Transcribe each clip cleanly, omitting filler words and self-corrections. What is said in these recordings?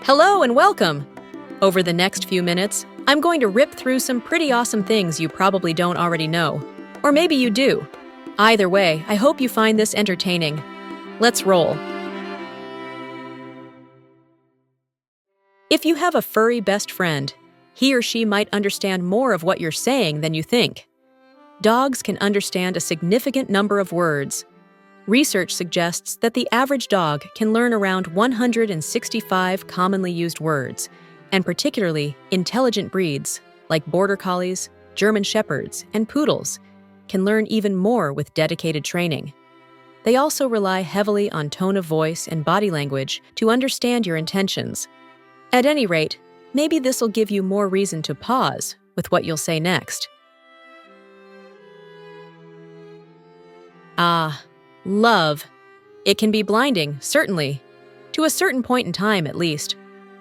Hello and welcome! Over the next few minutes, I'm going to rip through some pretty awesome things you probably don't already know. Or maybe you do. Either way, I hope you find this entertaining. Let's roll. If you have a furry best friend, he or she might understand more of what you're saying than you think. Dogs can understand a significant number of words. Research suggests that the average dog can learn around 165 commonly used words, and particularly intelligent breeds like Border Collies, German Shepherds, and Poodles can learn even more with dedicated training. They also rely heavily on tone of voice and body language to understand your intentions. At any rate, maybe this'll give you more reason to pause with what you'll say next. Love. It can be blinding, certainly. To a certain point in time, at least.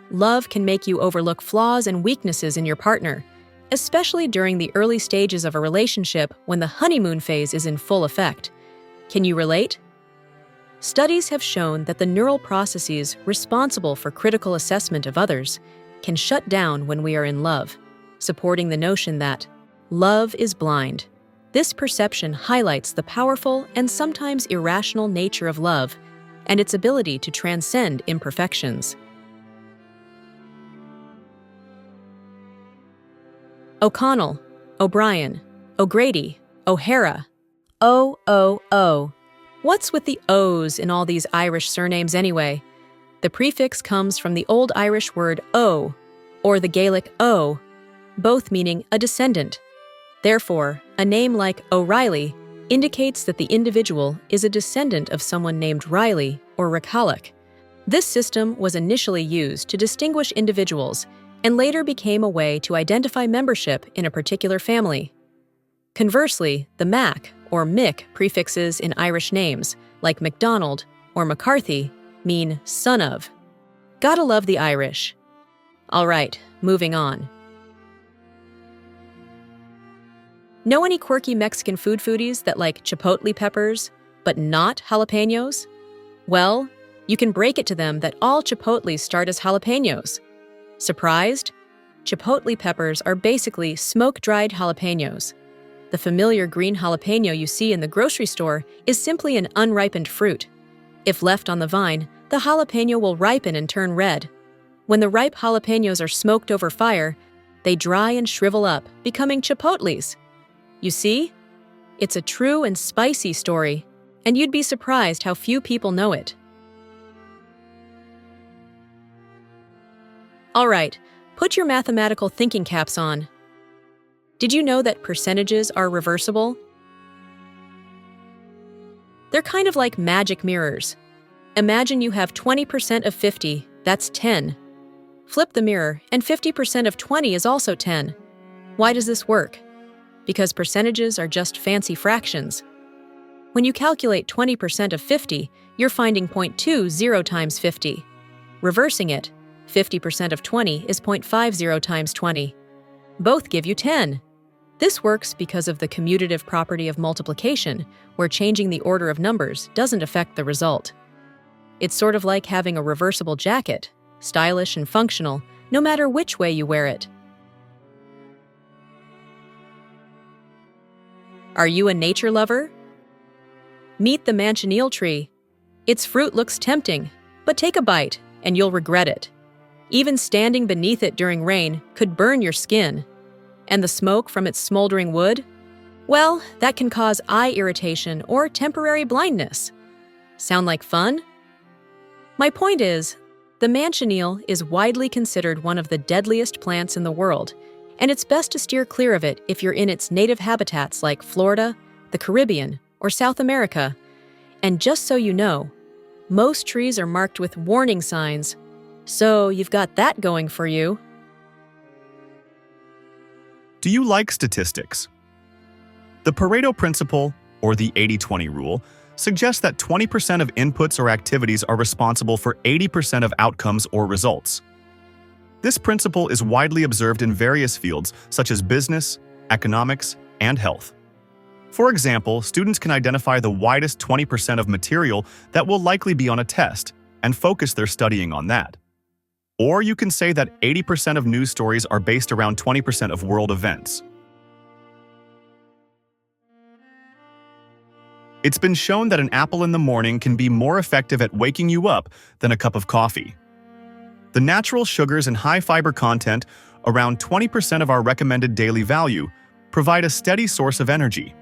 Love can make you overlook flaws and weaknesses in your partner, especially during the early stages of a relationship when the honeymoon phase is in full effect. Can you relate? Studies have shown that the neural processes responsible for critical assessment of others can shut down when we are in love, supporting the notion that love is blind. This perception highlights the powerful and sometimes irrational nature of love and its ability to transcend imperfections. O'Connell, O'Brien, O'Grady, O'Hara. What's with the O's in all these Irish surnames anyway? The prefix comes from the Old Irish word O, or the Gaelic O, both meaning a descendant. Therefore, a name like O'Reilly indicates that the individual is a descendant of someone named Riley or Rickallick. This system was initially used to distinguish individuals and later became a way to identify membership in a particular family. Conversely, the Mac or Mick prefixes in Irish names, like MacDonald or McCarthy, mean son of. Gotta love the Irish. All right, moving on. Know any quirky Mexican foodies that like chipotle peppers, but not jalapenos? Well, you can break it to them that all chipotles start as jalapenos. Surprised? Chipotle peppers are basically smoke-dried jalapenos. The familiar green jalapeno you see in the grocery store is simply an unripened fruit. If left on the vine, the jalapeno will ripen and turn red. When the ripe jalapenos are smoked over fire, they dry and shrivel up, becoming chipotles. You see? It's a true and spicy story, and you'd be surprised how few people know it. All right, put your mathematical thinking caps on. Did you know that percentages are reversible? They're kind of like magic mirrors. Imagine you have 20% of 50, that's 10. Flip the mirror, and 50% of 20 is also 10. Why does this work? Because percentages are just fancy fractions. When you calculate 20% of 50, you're finding 0.20 times 50. Reversing it, 50% of 20 is 0.50 times 20. Both give you 10. This works because of the commutative property of multiplication, where changing the order of numbers doesn't affect the result. It's sort of like having a reversible jacket, stylish and functional, no matter which way you wear it. Are you a nature lover? Meet the manchineel tree. Its fruit looks tempting, but take a bite and you'll regret it. Even standing beneath it during rain could burn your skin. And the smoke from its smoldering wood? Well, that can cause eye irritation or temporary blindness. Sound like fun? My point is, the manchineel is widely considered one of the deadliest plants in the world, and it's best to steer clear of it if you're in its native habitats like Florida, the Caribbean, or South America. And just so you know, most trees are marked with warning signs, so you've got that going for you. Do you like statistics? The Pareto principle, or the 80-20 rule, suggests that 20% of inputs or activities are responsible for 80% of outcomes or results. This principle is widely observed in various fields such as business, economics, and health. For example, students can identify the widest 20% of material that will likely be on a test and focus their studying on that. Or you can say that 80% of news stories are based around 20% of world events. It's been shown that an apple in the morning can be more effective at waking you up than a cup of coffee. The natural sugars and high fiber content, around 20% of our recommended daily value, provide a steady source of energy.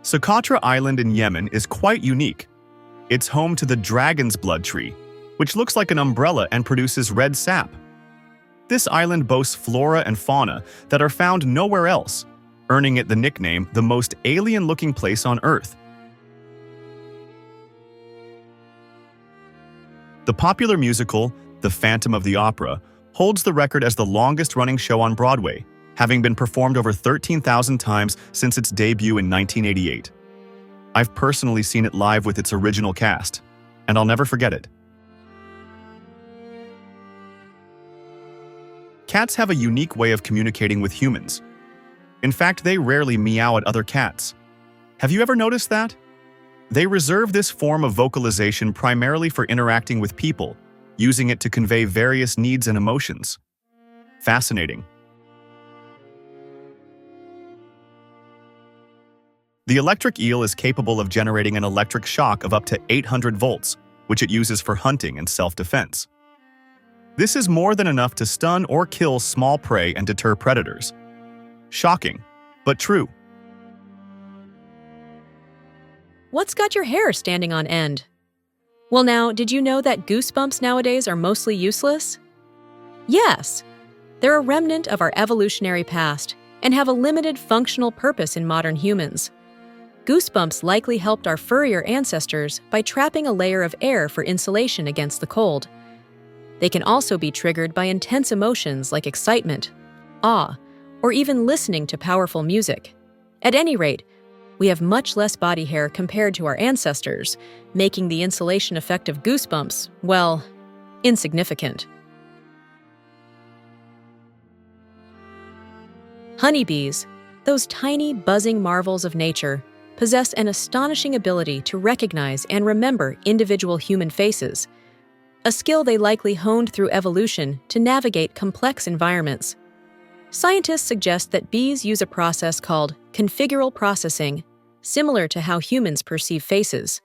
Socotra Island in Yemen is quite unique. It's home to the dragon's blood tree, which looks like an umbrella and produces red sap. This island boasts flora and fauna that are found nowhere else, earning it the nickname the most alien-looking place on Earth. The popular musical, The Phantom of the Opera, holds the record as the longest-running show on Broadway, having been performed over 13,000 times since its debut in 1988. I've personally seen it live with its original cast, and I'll never forget it. Cats have a unique way of communicating with humans. In fact, they rarely meow at other cats. Have you ever noticed that? They reserve this form of vocalization primarily for interacting with people, using it to convey various needs and emotions. Fascinating. The electric eel is capable of generating an electric shock of up to 800 volts, which it uses for hunting and self-defense. This is more than enough to stun or kill small prey and deter predators. Shocking, but true. What's got your hair standing on end? Well now, did you know that goosebumps nowadays are mostly useless? Yes! They're a remnant of our evolutionary past and have a limited functional purpose in modern humans. Goosebumps likely helped our furrier ancestors by trapping a layer of air for insulation against the cold. They can also be triggered by intense emotions like excitement, awe, or even listening to powerful music. At any rate, we have much less body hair compared to our ancestors, making the insulation effect of goosebumps, well, insignificant. Honeybees, those tiny buzzing marvels of nature, possess an astonishing ability to recognize and remember individual human faces, a skill they likely honed through evolution to navigate complex environments. Scientists suggest that bees use a process called configural processing, similar to how humans perceive faces.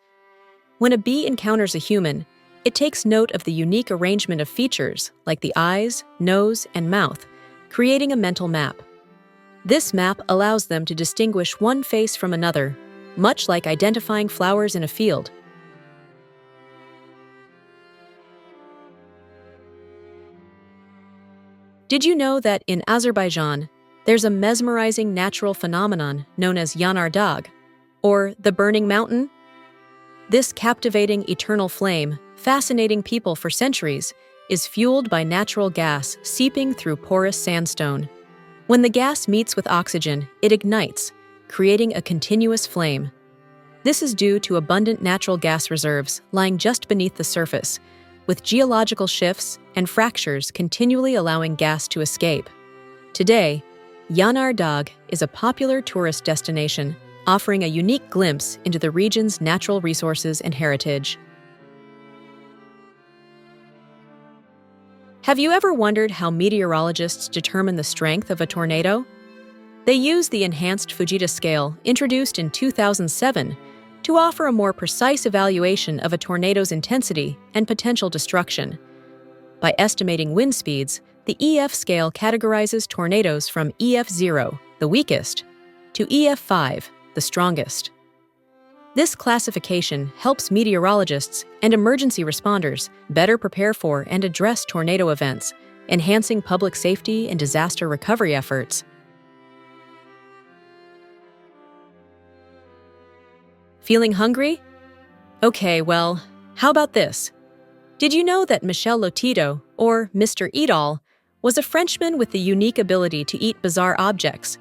When a bee encounters a human, it takes note of the unique arrangement of features like the eyes, nose, and mouth, creating a mental map. This map allows them to distinguish one face from another, much like identifying flowers in a field. Did you know that in Azerbaijan, there's a mesmerizing natural phenomenon known as Yanar Dağ, or the burning mountain? This captivating eternal flame, fascinating people for centuries, is fueled by natural gas seeping through porous sandstone. When the gas meets with oxygen, it ignites, creating a continuous flame. This is due to abundant natural gas reserves lying just beneath the surface, with geological shifts and fractures continually allowing gas to escape. Today, Yanar Dağ is a popular tourist destination, offering a unique glimpse into the region's natural resources and heritage. Have you ever wondered how meteorologists determine the strength of a tornado? They use the enhanced Fujita scale, introduced in 2007, to offer a more precise evaluation of a tornado's intensity and potential destruction. By estimating wind speeds, the EF scale categorizes tornadoes from EF0, the weakest, to EF5, the strongest. This classification helps meteorologists and emergency responders better prepare for and address tornado events, enhancing public safety and disaster recovery efforts. Feeling hungry? Okay, well, how about this? Did you know that Michel Lotito, or Mr. Eat-All, was a Frenchman with the unique ability to eat bizarre objects?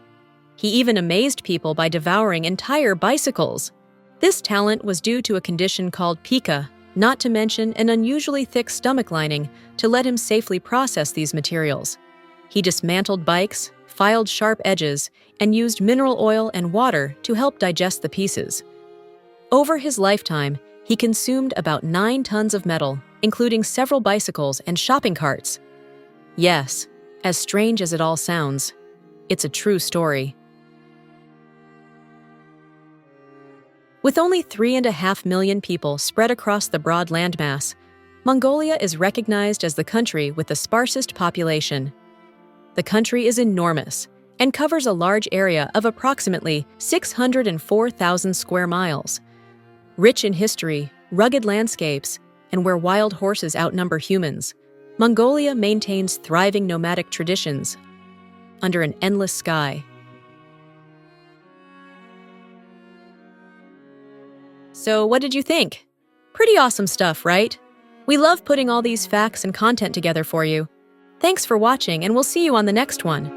He even amazed people by devouring entire bicycles. This talent was due to a condition called pica, not to mention an unusually thick stomach lining to let him safely process these materials. He dismantled bikes, filed sharp edges, and used mineral oil and water to help digest the pieces. Over his lifetime, He consumed about 9 tons of metal, including several bicycles and shopping carts. Yes, as strange as it all sounds, it's a true story. With only 3.5 million people spread across the broad landmass, Mongolia is recognized as the country with the sparsest population. The country is enormous and covers a large area of approximately 604,000 square miles. Rich in history, rugged landscapes, and where wild horses outnumber humans, Mongolia maintains thriving nomadic traditions under an endless sky. So, what did you think? Pretty awesome stuff, right? We love putting all these facts and content together for you. Thanks for watching, and we'll see you on the next one.